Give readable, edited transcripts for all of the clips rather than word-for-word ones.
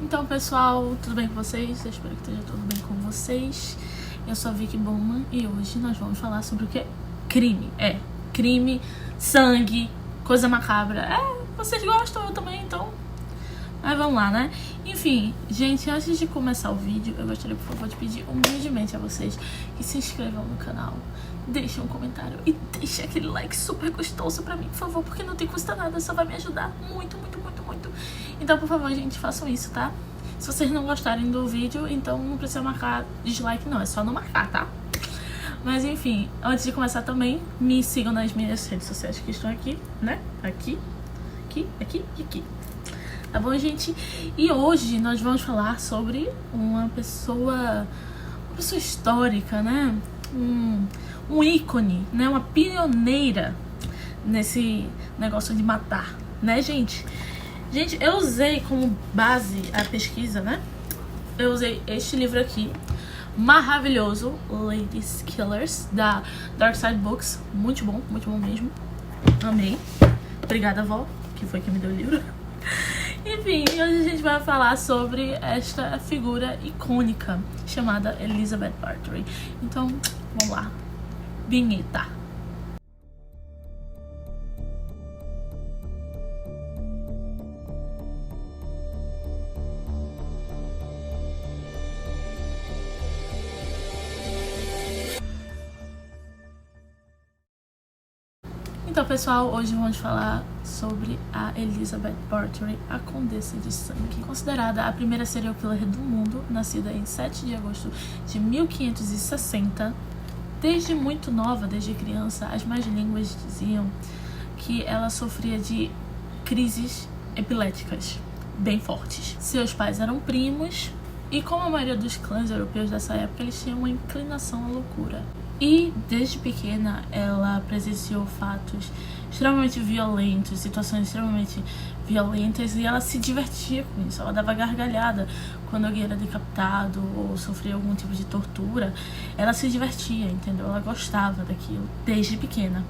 Então, pessoal, tudo bem com vocês? Eu espero que esteja tudo bem com vocês. Eu sou a Vicky Bowman e hoje nós vamos falar sobre o que? Crime. Crime, sangue, coisa macabra. Vocês gostam, eu também, então... Mas vamos lá, né? Enfim, gente, antes de começar o vídeo, eu gostaria, por favor, de pedir humildemente a vocês que se inscrevam no canal, deixem um comentário e deixem aquele like super gostoso pra mim, por favor, porque não tem custa nada, só vai me ajudar muito, muito, muito, muito. Então, por favor, gente, façam isso, tá? Se vocês não gostarem do vídeo, então não precisa marcar dislike, não, é só não marcar, tá? Mas, enfim, antes de começar também, me sigam nas minhas redes sociais que estão aqui, né? Aqui. Tá bom, gente? E hoje nós vamos falar sobre uma pessoa histórica, né? Um ícone, né? Uma pioneira nesse negócio de matar, né, gente? Gente, eu usei como base a pesquisa, né? Eu usei este livro aqui, maravilhoso, Ladies Killers, da Dark Side Books. Muito bom mesmo. Amei. Obrigada, vó, que foi quem me deu o livro. Enfim, hoje a gente vai falar sobre esta figura icônica chamada Elizabeth Bathory. Então, vamos lá. Vinheta. Então, pessoal, hoje vamos falar sobre a Elizabeth Bathory, a Condessa de Sangue, considerada a primeira serial killer do mundo, nascida em 7 de agosto de 1560. Desde muito nova, desde criança, as más línguas diziam que ela sofria de crises epiléticas bem fortes. Seus pais eram primos e, como a maioria dos clãs europeus dessa época, eles tinham uma inclinação à loucura. E, desde pequena, ela presenciou fatos extremamente violentos, situações extremamente violentas, e ela se divertia com isso. Ela dava gargalhada quando alguém era decapitado ou sofria algum tipo de tortura. Ela se divertia, entendeu? Ela gostava daquilo, desde pequena.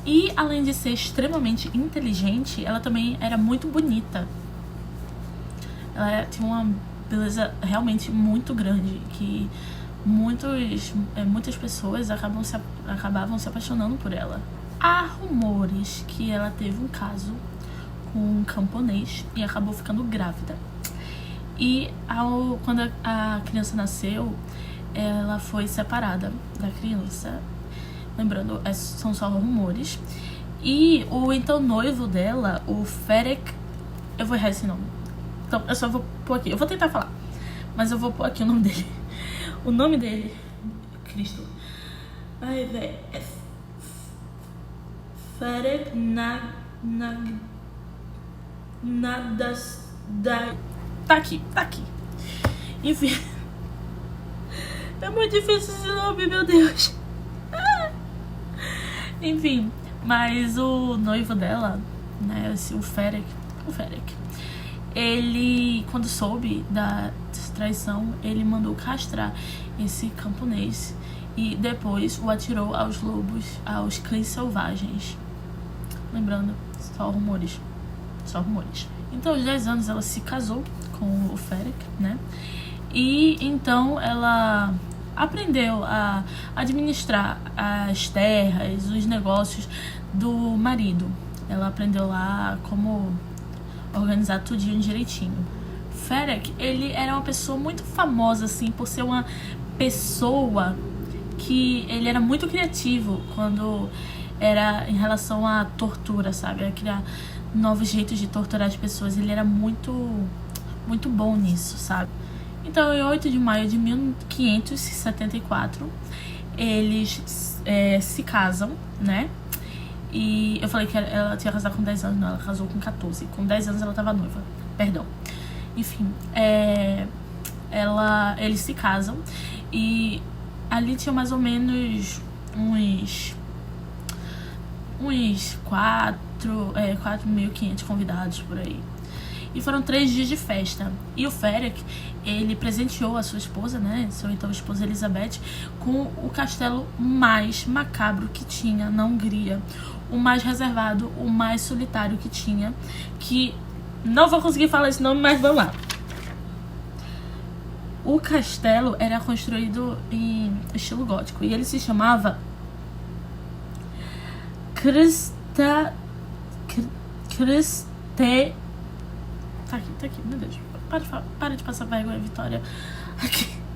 E, além de ser extremamente inteligente, ela também era muito bonita. Ela tinha uma beleza realmente muito grande, que... muitas pessoas acabavam se apaixonando por ela. Há rumores que ela teve um caso com um camponês e acabou ficando grávida. E quando a criança nasceu, ela foi separada da criança. Lembrando, são só rumores. E o então noivo dela, o Ferek... Eu vou errar esse nome. Então, eu só vou pôr aqui. Eu vou tentar falar, mas eu vou pôr aqui o nome dele. O nome dele, Cristo, ai, velho, é Ferek Nadas da... Tá aqui. Enfim, é muito difícil esse nome, meu Deus. Enfim, mas o noivo dela, né, o Ferek, ele, quando soube da traição, ele mandou castrar esse camponês e depois o atirou aos lobos, aos cães selvagens. Lembrando, só rumores. Então, aos 10 anos, ela se casou com o Ferek, né? E então ela aprendeu a administrar as terras, os negócios do marido. Ela aprendeu lá como organizar tudinho direitinho. Ferek, ele era uma pessoa muito famosa, assim, por ser uma pessoa que ele era muito criativo quando era em relação à tortura, sabe? A criar novos jeitos de torturar as pessoas. Ele era muito bom nisso, sabe? Então, em 8 de maio de 1574, eles se casam, né? E eu falei que ela tinha casado com 10 anos, não, ela casou com 14. Com 10 anos ela tava noiva, perdão. Enfim, eles se casam e ali tinha mais ou menos uns 4.500 convidados por aí. E foram 3 dias de festa. E o Ferek, ele presenteou a sua esposa, né, sua então esposa Elizabeth, com o castelo mais macabro que tinha na Hungria. O mais reservado, o mais solitário que tinha. Que não vou conseguir falar esse nome, mas vamos lá. O castelo era construído em estilo gótico e ele se chamava Tá aqui, meu Deus. Para de passar vergonha, Vitória.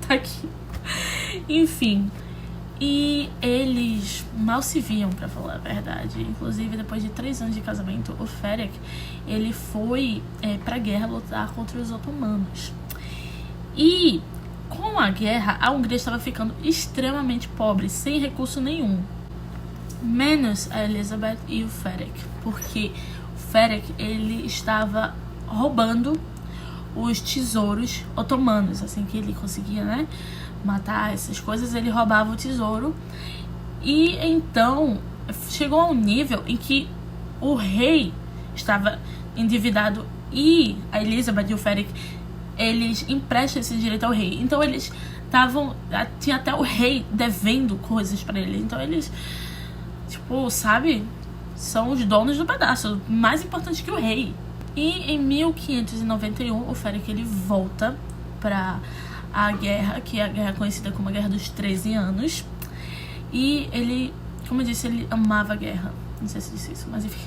Tá aqui. Enfim. E eles mal se viam, pra falar a verdade. Inclusive, depois de 3 anos de casamento, o Ferek, ele foi pra guerra lutar contra os otomanos. E com a guerra, a Hungria estava ficando extremamente pobre, sem recurso nenhum. Menos a Elizabeth e o Ferek. Porque o Ferek, ele estava roubando os tesouros otomanos, assim que ele conseguia, né, matar essas coisas, ele roubava o tesouro. E então chegou a um nível em que o rei estava endividado e a Elizabeth e o Ferek, eles emprestam esse direito ao rei. Então eles tinha até o rei devendo coisas para eles. Então eles, tipo, sabe, são os donos do pedaço, mais importante que o rei. E em 1591, o Ferek, ele volta para a guerra, que é a guerra conhecida como a Guerra dos 13 Anos. E ele, como eu disse, ele amava a guerra. Não sei se disse isso, mas enfim.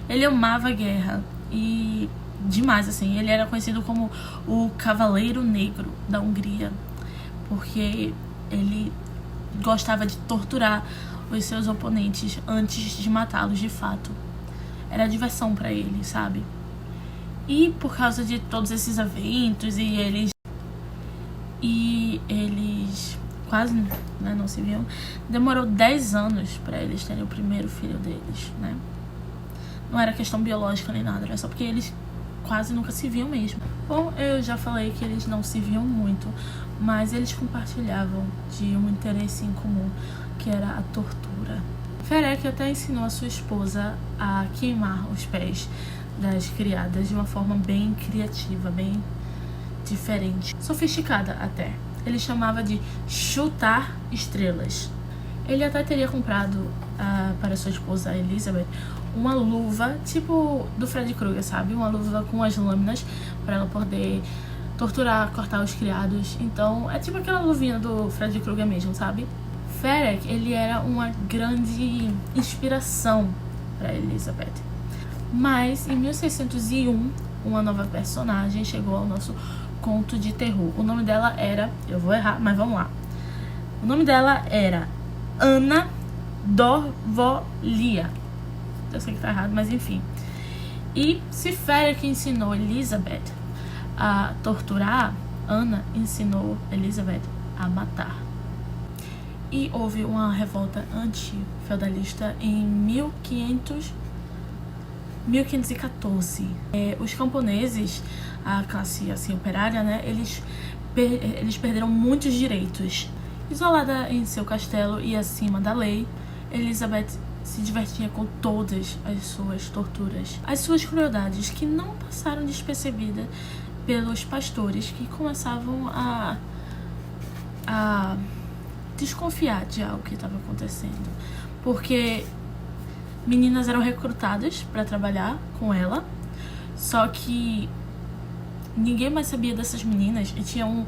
Ele amava a guerra. E demais, assim. Ele era conhecido como o Cavaleiro Negro da Hungria. Porque ele gostava de torturar os seus oponentes antes de matá-los de fato. Era diversão pra ele, sabe? E por causa de todos esses eventos e eles quase, né, não se viam, demorou 10 anos pra eles terem o primeiro filho deles, né? Não era questão biológica nem nada, era só porque eles quase nunca se viam mesmo. Bom, eu já falei que eles não se viam muito, mas eles compartilhavam de um interesse em comum, que era a tortura. Ferek até ensinou a sua esposa a queimar os pés das criadas de uma forma bem criativa, bem diferente, sofisticada até. Ele chamava de chutar estrelas. Ele até teria comprado para sua esposa Elizabeth uma luva tipo do Freddy Krueger, sabe? Uma luva com as lâminas para ela poder torturar, cortar os criados. Então é tipo aquela luvinha do Freddy Krueger mesmo, sabe? Ferek, ele era uma grande inspiração para Elizabeth. Mas em 1601, uma nova personagem chegou ao nosso conto de terror. O nome dela era, eu vou errar, mas vamos lá. O nome dela era Anna Dorvolia. Eu sei que tá errado, mas enfim. E se Ferek ensinou Elizabeth a torturar, Anna ensinou Elizabeth a matar. E houve uma revolta anti-feudalista em 1514. Os camponeses, a classe assim, operária, né, eles perderam muitos direitos. Isolada em seu castelo e acima da lei, Elizabeth se divertia com todas as suas torturas, as suas crueldades, que não passaram despercebidas pelos pastores, que começavam a desconfiar de algo que estava acontecendo, porque meninas eram recrutadas para trabalhar com ela, só que ninguém mais sabia dessas meninas e tinha um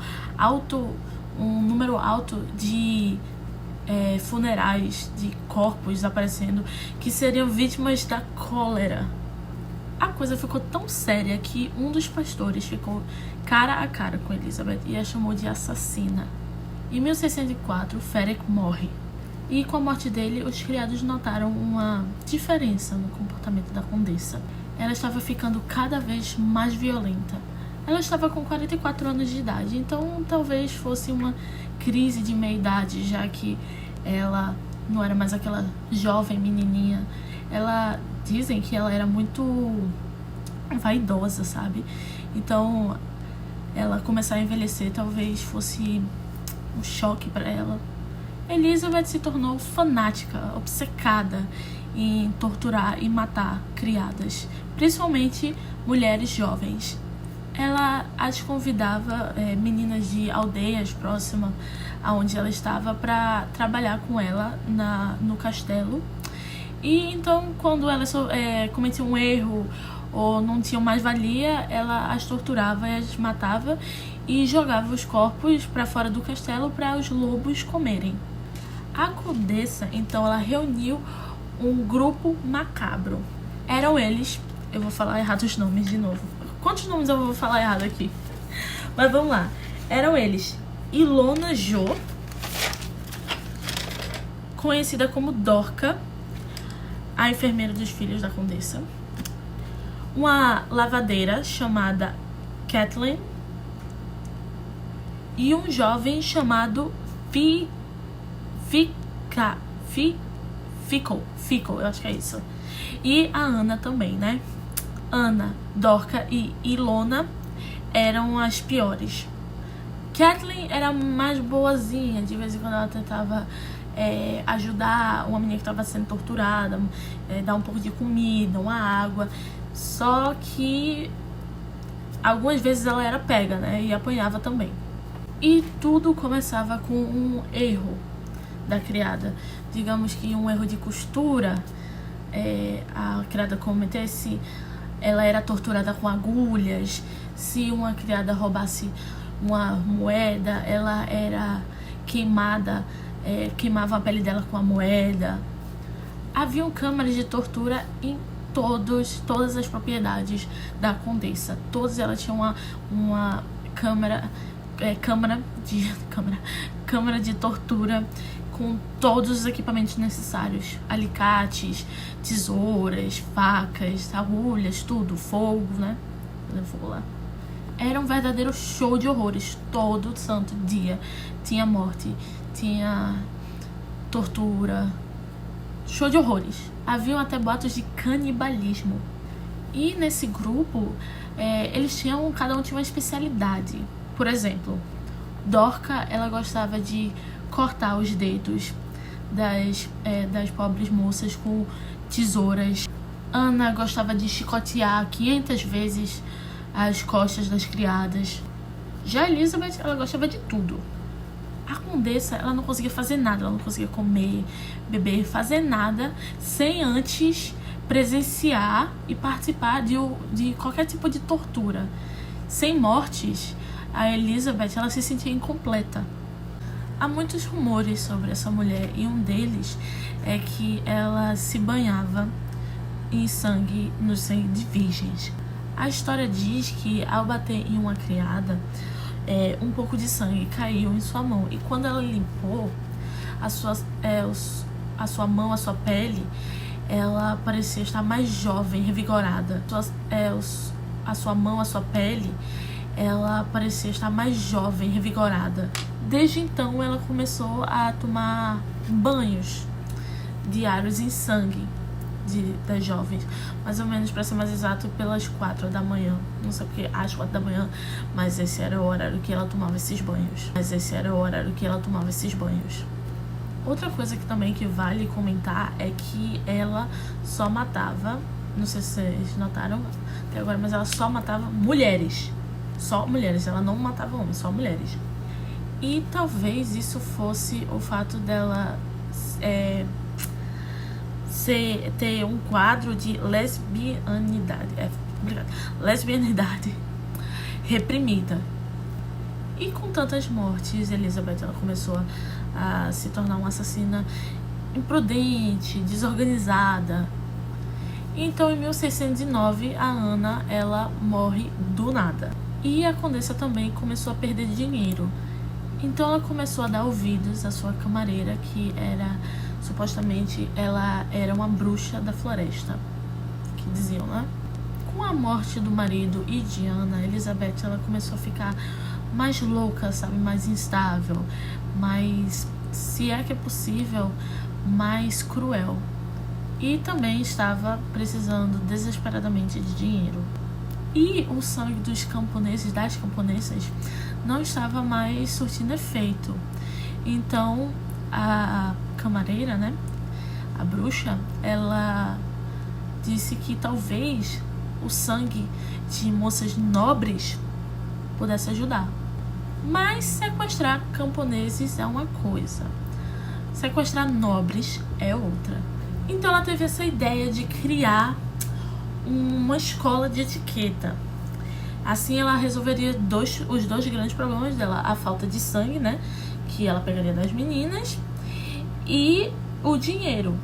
número alto de funerais de corpos aparecendo que seriam vítimas da cólera. A coisa ficou tão séria que um dos pastores ficou cara a cara com Elizabeth e a chamou de assassina. Em 1604, Ferek morre. E com a morte dele, os criados notaram uma diferença no comportamento da condessa. Ela estava ficando cada vez mais violenta. Ela estava com 44 anos de idade, então talvez fosse uma crise de meia-idade, já que ela não era mais aquela jovem menininha. Dizem que ela era muito vaidosa, sabe? Então, ela começar a envelhecer talvez fosse um choque para ela. Elizabeth se tornou fanática, obcecada em torturar e matar criadas, principalmente mulheres jovens. Ela as convidava, meninas de aldeias próximas aonde ela estava, para trabalhar com ela no castelo. E então, quando elas cometiam um erro ou não tinham mais valia, ela as torturava e as matava. e jogava os corpos para fora do castelo para os lobos comerem. A condessa, então, ela reuniu um grupo macabro. Eram eles... Eu vou falar errado os nomes de novo. Quantos nomes eu vou falar errado aqui? Mas vamos lá. Eram eles Ilona Jo, conhecida como Dorca, a enfermeira dos filhos da condessa. Uma lavadeira chamada Kathleen. E um jovem chamado Fico, eu acho que é isso. E a Ana também, né? Ana, Dorca e Ilona eram as piores. Kathleen era mais boazinha, de vez em quando ela tentava ajudar uma menina que estava sendo torturada, dar um pouco de comida, uma água. Só que algumas vezes ela era pega, né? E apanhava também. E tudo começava com um erro da criada. Digamos que um erro de costura, a criada cometesse, ela era torturada com agulhas. Se uma criada roubasse uma moeda, ela era queimada, queimava a pele dela com a moeda. Haviam câmaras de tortura em todas as propriedades da condessa. Todas elas tinham uma câmara de tortura com todos os equipamentos necessários: alicates, tesouras, facas, agulhas, tudo, fogo, né? Fogo lá. Era um verdadeiro show de horrores. Todo santo dia tinha morte, tinha tortura, show de horrores. Haviam até boatos de canibalismo. E nesse grupo, cada um tinha uma especialidade. Por exemplo, Dorca, ela gostava de cortar os dedos das pobres moças com tesouras. Ana gostava de chicotear 500 vezes as costas das criadas. Já Elizabeth, ela gostava de tudo. A condessa, ela não conseguia fazer nada, ela não conseguia comer, beber, fazer nada sem antes presenciar e participar de qualquer tipo de tortura. Sem mortes, a Elizabeth, ela se sentia incompleta. Há muitos rumores sobre essa mulher, e um deles é que ela se banhava no sangue de virgens. A história diz que ao bater em uma criada, um pouco de sangue caiu em sua mão, e quando ela limpou a sua mão, a sua pele, ela parecia estar mais jovem, revigorada. A sua mão, a sua pele, ela parecia estar mais jovem, revigorada. Desde então, ela começou a tomar banhos diários em sangue das jovens, mais ou menos, para ser mais exato, pelas 4 da manhã. Não sei porque às 4 da manhã, mas esse era o horário que ela tomava esses banhos. Outra coisa que vale comentar é que ela só matava, não sei se vocês notaram até agora, mas ela só matava mulheres. Só mulheres, ela não matava homens, só mulheres. E talvez isso fosse o fato dela ter um quadro de lesbianidade reprimida. E com tantas mortes, Elizabeth, ela começou a se tornar uma assassina imprudente, desorganizada. Então, em 1609, a Ana, ela morre do nada. E a condessa também começou a perder dinheiro. Então ela começou a dar ouvidos à sua camareira, que supostamente ela era uma bruxa da floresta, que diziam, né? Com a morte do marido e de Ana, Elizabeth, ela começou a ficar mais louca, sabe? Mais instável, mais, se é que é possível, mais cruel. E também estava precisando desesperadamente de dinheiro. E o sangue dos camponeses, das camponesas, não estava mais surtindo efeito. Então, a camareira, né, a bruxa, ela disse que talvez o sangue de moças nobres pudesse ajudar. Mas sequestrar camponeses é uma coisa, sequestrar nobres é outra. Então ela teve essa ideia de criar uma escola de etiqueta. Assim ela resolveria os dois grandes problemas dela: a falta de sangue, né, que ela pegaria das meninas, e o dinheiro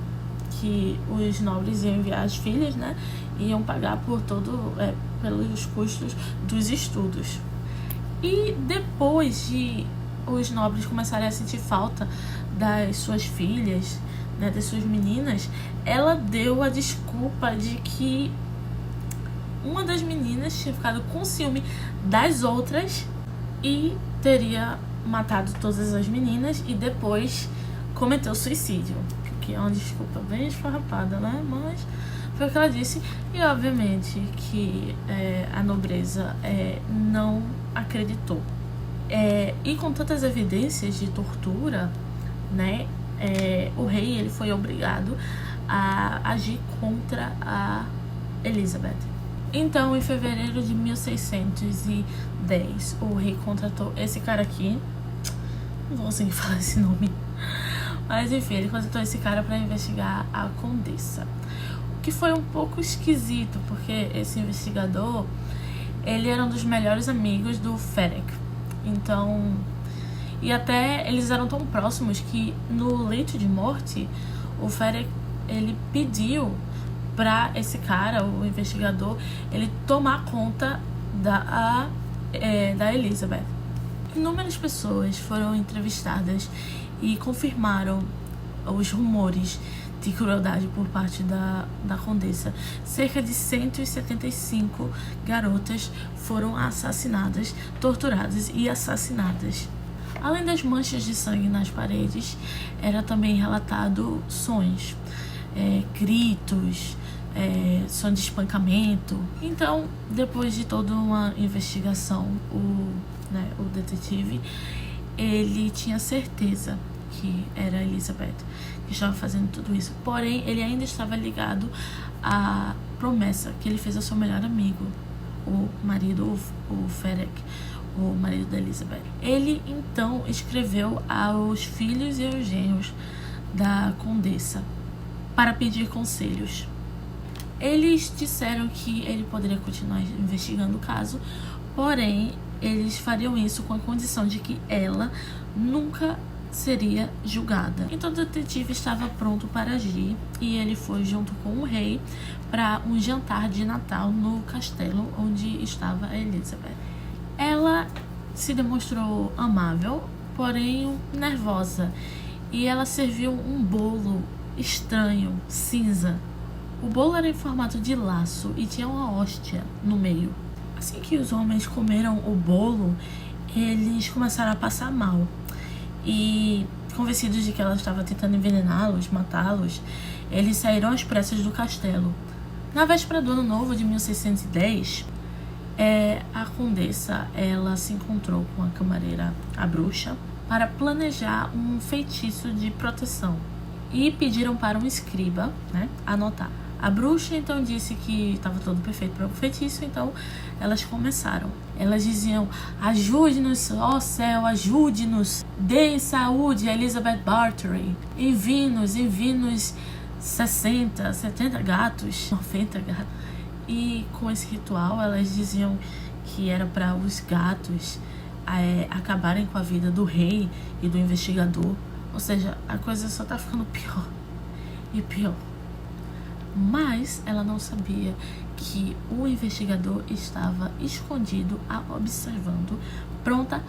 que os nobres iam enviar as filhas, né, iam pagar por pelos custos dos estudos. E depois de os nobres começarem a sentir falta das suas filhas, né, das suas meninas, ela deu a desculpa de que uma das meninas tinha ficado com ciúme das outras e teria matado todas as meninas e depois cometeu suicídio. Que é uma desculpa bem esfarrapada, né? Mas foi o que ela disse. E obviamente que a nobreza não acreditou. E com tantas evidências de tortura, né, o rei ele foi obrigado a agir contra a Elizabeth. Então, em fevereiro de 1610, o rei contratou esse cara aqui. Não vou conseguir falar esse nome. Mas enfim, ele contratou esse cara para investigar a condessa. O que foi um pouco esquisito, porque esse investigador, ele era um dos melhores amigos do Ferek. Então, e até eles eram tão próximos que no leito de morte, o Ferek, ele pediu para esse cara, o investigador, ele tomar conta da Elizabeth. Inúmeras pessoas foram entrevistadas e confirmaram os rumores de crueldade por parte da condessa. Cerca de 175 garotas foram assassinadas, torturadas e assassinadas. Além das manchas de sangue nas paredes, era também relatado sons, gritos, som de espancamento. Então, depois de toda uma investigação, o detetive, ele tinha certeza que era Elizabeth que estava fazendo tudo isso. Porém, ele ainda estava ligado à promessa que ele fez ao seu melhor amigo, o marido, o Ferek, o marido da Elizabeth. Ele, então, escreveu aos filhos e aos genros da condessa para pedir conselhos. Eles disseram que ele poderia continuar investigando o caso, porém, eles fariam isso com a condição de que ela nunca seria julgada. Então o detetive estava pronto para agir e ele foi junto com o rei para um jantar de Natal no castelo onde estava a Elizabeth. Ela se demonstrou amável, porém nervosa, e ela serviu um bolo estranho, cinza. O bolo era em formato de laço e tinha uma hóstia no meio. Assim que os homens comeram o bolo, eles começaram a passar mal. E, convencidos de que ela estava tentando envenená-los, matá-los, eles saíram às pressas do castelo. Na véspera do ano novo de 1610, a condessa ela se encontrou com a camareira, a bruxa, para planejar um feitiço de proteção. E pediram para um escriba, né, anotar. A bruxa então disse que estava tudo perfeito para o feitiço, então elas começaram. Elas diziam: ajude-nos, ó céu, ajude-nos, dê saúde a Elizabeth Bathory, envie-nos 60, 70 gatos, 90 gatos. E com esse ritual elas diziam que era para os gatos acabarem com a vida do rei e do investigador. Ou seja, a coisa só tá ficando pior e pior. Mas ela não sabia que o investigador estava escondido, a observando, pronto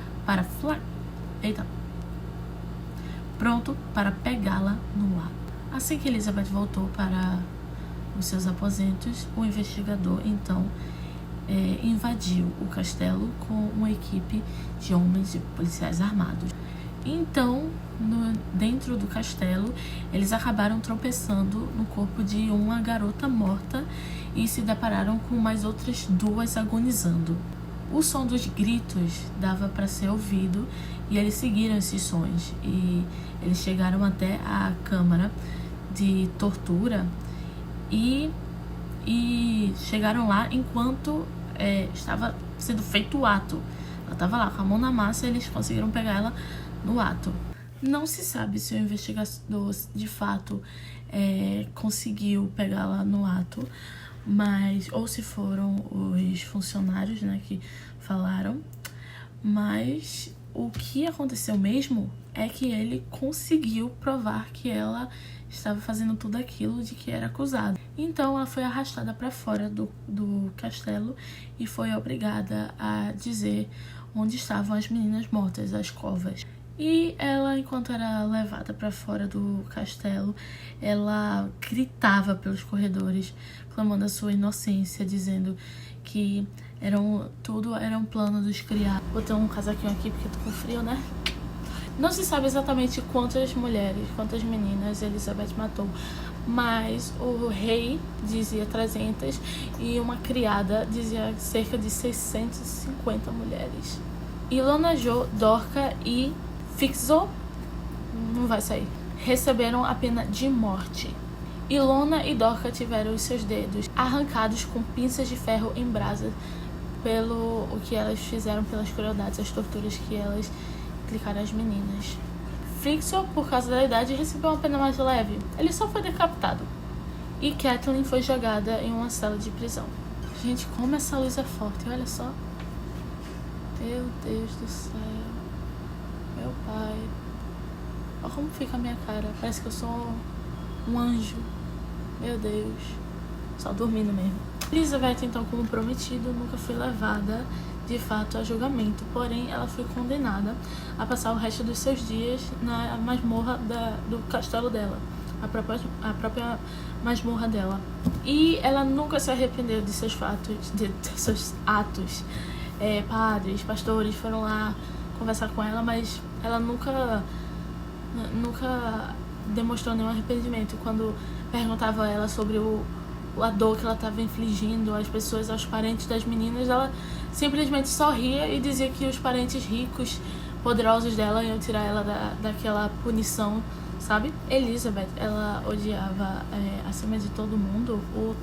para pegá-la no ar. Assim que Elizabeth voltou para os seus aposentos, o investigador então invadiu o castelo com uma equipe de homens e policiais armados. Então, dentro do castelo, eles acabaram tropeçando no corpo de uma garota morta e se depararam com mais outras duas agonizando. O som dos gritos dava para ser ouvido e eles seguiram esses sons e eles chegaram até a câmara de tortura e chegaram lá enquanto estava sendo feito o ato. Ela estava lá com a mão na massa e eles conseguiram pegar ela no ato. Não se sabe se o investigador de fato conseguiu pegá-la no ato, mas ou se foram os funcionários, né, que falaram, mas o que aconteceu mesmo é que ele conseguiu provar que ela estava fazendo tudo aquilo de que era acusada. Então ela foi arrastada para fora do castelo e foi obrigada a dizer onde estavam as meninas mortas, as covas. E ela, enquanto era levada para fora do castelo, ela gritava pelos corredores, clamando a sua inocência, dizendo que tudo era um plano dos criados. Botei um casaquinho aqui porque tô com frio, né? Não se sabe exatamente quantas meninas Elizabeth matou, mas o rei dizia 300 e uma criada dizia cerca de 650 mulheres. Ilona, Jo, Dorca e Fixo, não vai sair, receberam a pena de morte. Ilona e Dorca tiveram os seus dedos arrancados com pinças de ferro em brasa pelo o que elas fizeram, pelas crueldades, as torturas que elas aplicaram às meninas. Fixo, por causa da idade, recebeu uma pena mais leve. Ele só foi decapitado. E Kathleen foi jogada em uma cela de prisão. Gente, como essa luz é forte, olha só. Meu Deus do céu. Meu pai. Olha como fica a minha cara. Parece que eu sou um anjo. Meu Deus. Só dormindo mesmo. Elizabeth, então, como prometido, nunca foi levada de fato a julgamento. Porém, ela foi condenada a passar o resto dos seus dias na masmorra do castelo dela. A própria masmorra dela. E ela nunca se arrependeu de seus atos. Padres, pastores foram lá conversar com ela, mas ela nunca demonstrou nenhum arrependimento. Quando perguntava a ela sobre a dor que ela estava infligindo às pessoas, aos parentes das meninas, ela simplesmente sorria e dizia que os parentes ricos, poderosos dela iam tirar ela daquela punição, sabe? Elizabeth, ela odiava, acima de todo mundo, o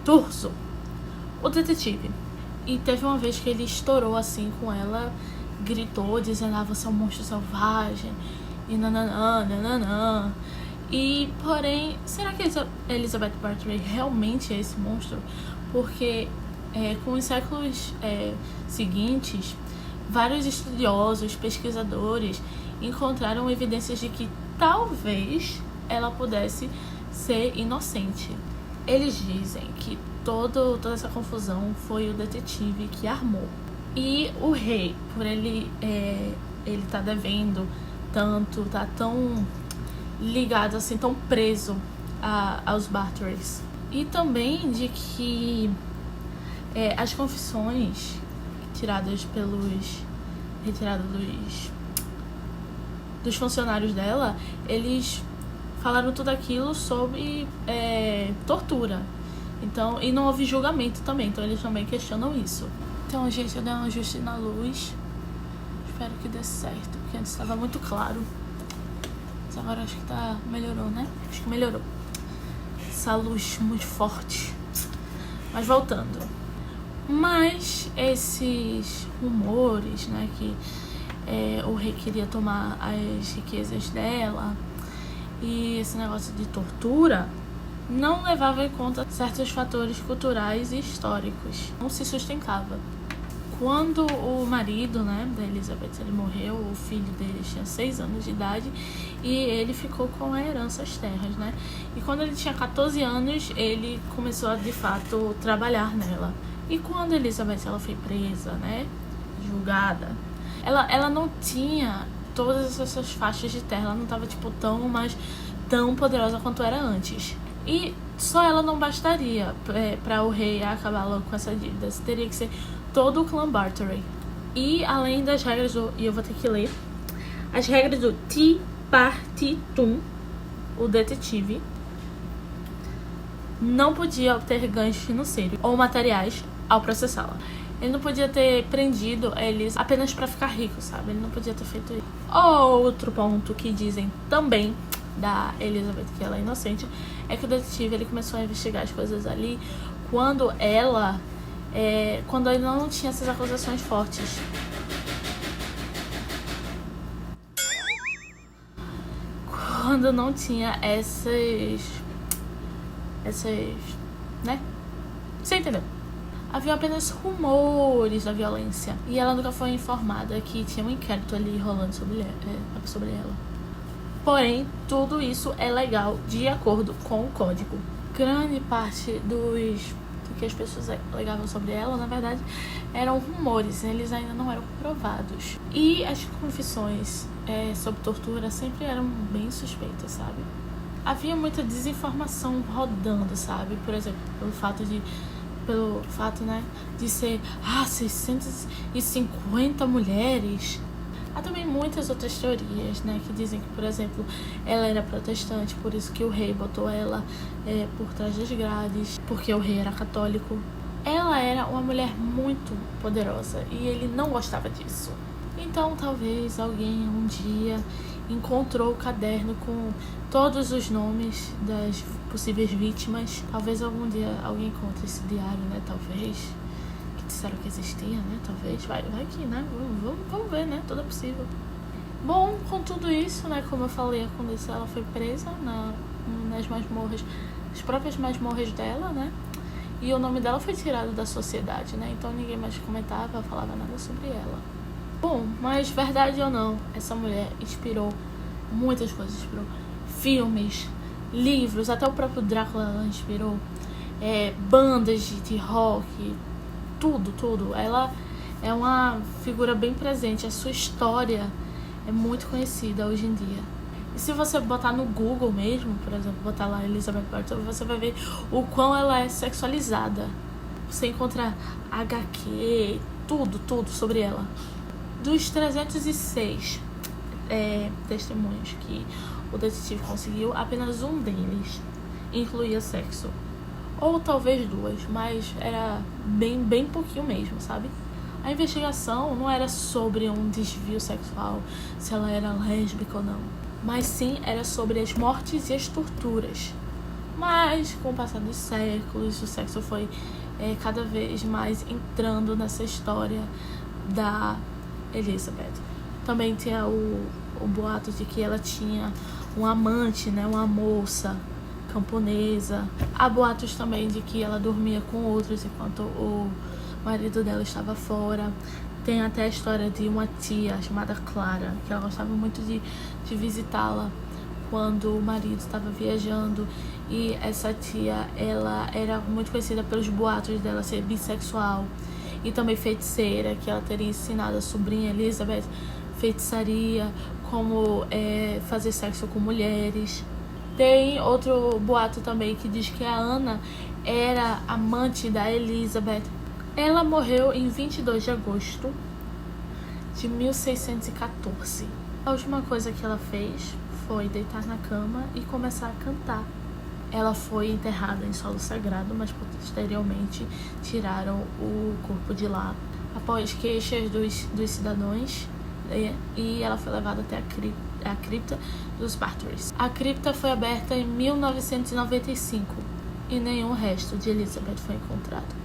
Turso, o detetive. E teve uma vez que ele estourou assim com ela, gritou, dizendo: você é um monstro selvagem, e nananã. E, porém, será que Elizabeth Bathory realmente é esse monstro? Porque com os séculos seguintes, vários estudiosos, pesquisadores encontraram evidências de que talvez ela pudesse ser inocente. Eles dizem que toda essa confusão foi o detetive que armou. E o rei, por ele tá devendo tanto, tá tão ligado assim, tão preso aos Bathory. E também de que as confissões retiradas dos funcionários dela, eles falaram tudo aquilo sobre tortura. Então, e não houve julgamento também, então eles também questionam isso. Então, gente, eu dei um ajuste na luz. Espero que dê certo, porque antes estava muito claro. Mas agora acho que melhorou, né? Acho que melhorou. Essa luz muito forte. Mas voltando. Mas esses rumores, né, que o rei queria tomar as riquezas dela e esse negócio de tortura não levava em conta certos fatores culturais e históricos. Não se sustentava. Quando o marido, né, da Elizabeth, ele morreu, o filho dele tinha 6 anos de idade e ele ficou com a herança, as terras, né? E quando ele tinha 14 anos, ele começou a, de fato, trabalhar nela. E quando a Elizabeth ela foi presa, né, julgada, ela não tinha todas essas faixas de terra, ela não estava tão poderosa quanto era antes. E só ela não bastaria para o rei acabar logo com essa dívida. Teria que ser todo o clã Bathory. E além das regras e eu vou ter que ler, as regras do Tea-Party-Tum, o detetive, não podia obter ganhos financeiros ou materiais ao processá-la. Ele não podia ter prendido eles apenas para ficar rico, sabe? Ele não podia ter feito isso. Outro ponto que dizem também da Elizabeth, que ela é inocente, é que o detetive ele começou a investigar as coisas ali quando ele não tinha essas acusações fortes. Quando não tinha essas, né? Você entendeu? Havia apenas rumores da violência e ela nunca foi informada que tinha um inquérito ali rolando sobre ela. Porém, tudo isso é legal de acordo com o código. Grande parte do que as pessoas alegavam sobre ela, na verdade, eram rumores, eles ainda não eram provados. E as confissões sobre tortura sempre eram bem suspeitas, sabe? Havia muita desinformação rodando, sabe? Por exemplo, pelo fato, né, de ser 650 mulheres. Há também muitas outras teorias, né, que dizem que, por exemplo, ela era protestante, por isso que o rei botou ela por trás das grades, porque o rei era católico. Ela era uma mulher muito poderosa e ele não gostava disso. Então, talvez alguém um dia encontrou o caderno com todos os nomes das possíveis vítimas. Talvez algum dia alguém encontre esse diário, né, talvez. Disseram que existia, né? Talvez, vai que, né? Vamos ver, né? Tudo é possível. Bom, com tudo isso, né? Como eu falei, aconteceu, ela foi presa nas masmorras, as próprias masmorras dela, né? E o nome dela foi tirado da sociedade, né? Então ninguém mais comentava, falava nada sobre ela. Bom, mas verdade ou não, essa mulher inspirou muitas coisas, inspirou filmes, livros, até o próprio Drácula ela inspirou, bandas de rock, tudo. Ela é uma figura bem presente. A sua história é muito conhecida hoje em dia. E se você botar no Google mesmo, por exemplo, botar lá Elizabeth Barton, você vai ver o quão ela é sexualizada. Você encontra HQ, tudo sobre ela. Dos 306 testemunhos que o detetive conseguiu, apenas um deles incluía sexo. Ou talvez duas, mas era bem pouquinho mesmo, sabe? A investigação não era sobre um desvio sexual, se ela era lésbica ou não. Mas sim, era sobre as mortes e as torturas. Mas, com o passar dos séculos, o sexo foi cada vez mais entrando nessa história da Elizabeth. Também tinha o boato de que ela tinha um amante, né? Uma moça camponesa. Há boatos também de que ela dormia com outros enquanto o marido dela estava fora. Tem até a história de uma tia chamada Clara, que ela gostava muito de visitá-la quando o marido estava viajando. E essa tia, ela era muito conhecida pelos boatos dela ser bissexual e também feiticeira, que ela teria ensinado a sobrinha Elizabeth feitiçaria, como fazer sexo com mulheres. Tem outro boato também que diz que a Ana era amante da Elizabeth. Ela morreu em 22 de agosto de 1614. A última coisa que ela fez foi deitar na cama e começar a cantar. Ela foi enterrada em solo sagrado, mas posteriormente tiraram o corpo de lá após queixas dos cidadãos, e ela foi levada até a cripta dos Barters. A cripta foi aberta em 1995 e nenhum resto de Elizabeth foi encontrado.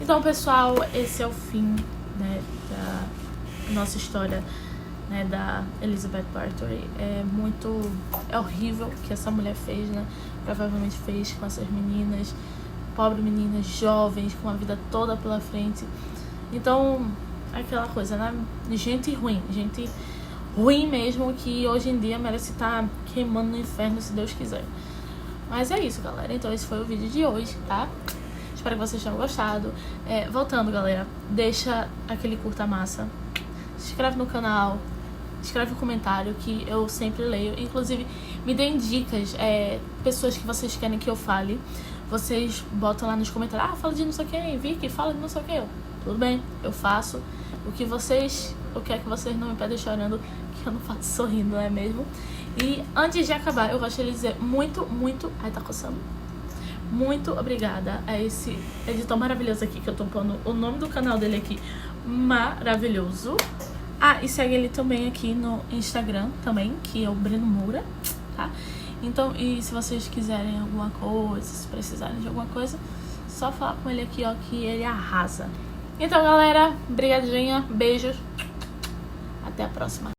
Então, pessoal, esse é o fim, né, da nossa história, né, da Elizabeth Bathory. É horrível o que essa mulher fez, né? Provavelmente fez com essas meninas, pobres meninas jovens, com a vida toda pela frente. Então, aquela coisa, né? Gente ruim mesmo, que hoje em dia merece estar queimando no inferno, se Deus quiser. Mas é isso, galera. Então esse foi o vídeo de hoje, tá? Espero que vocês tenham gostado. Voltando, galera, deixa aquele curta massa, se inscreve no canal, escreve um comentário que eu sempre leio. Inclusive, me deem dicas, pessoas que vocês querem que eu fale. Vocês botam lá nos comentários, fala de não sei quem, Vicky, fala de não sei o que. Tudo bem, eu faço. O que é que vocês não me pedem chorando, que eu não faço sorrindo, não é mesmo? E antes de acabar, eu gostaria de dizer muito... Ai, tá coçando. Muito obrigada a esse editor maravilhoso aqui, que eu tô pondo o nome do canal dele aqui, maravilhoso. E segue ele também aqui no Instagram também, que é o Breno Moura, tá? Então, e se vocês quiserem alguma coisa, se precisarem de alguma coisa, só falar com ele aqui, ó, que ele arrasa. Então, galera, brigadinha, beijos, até a próxima.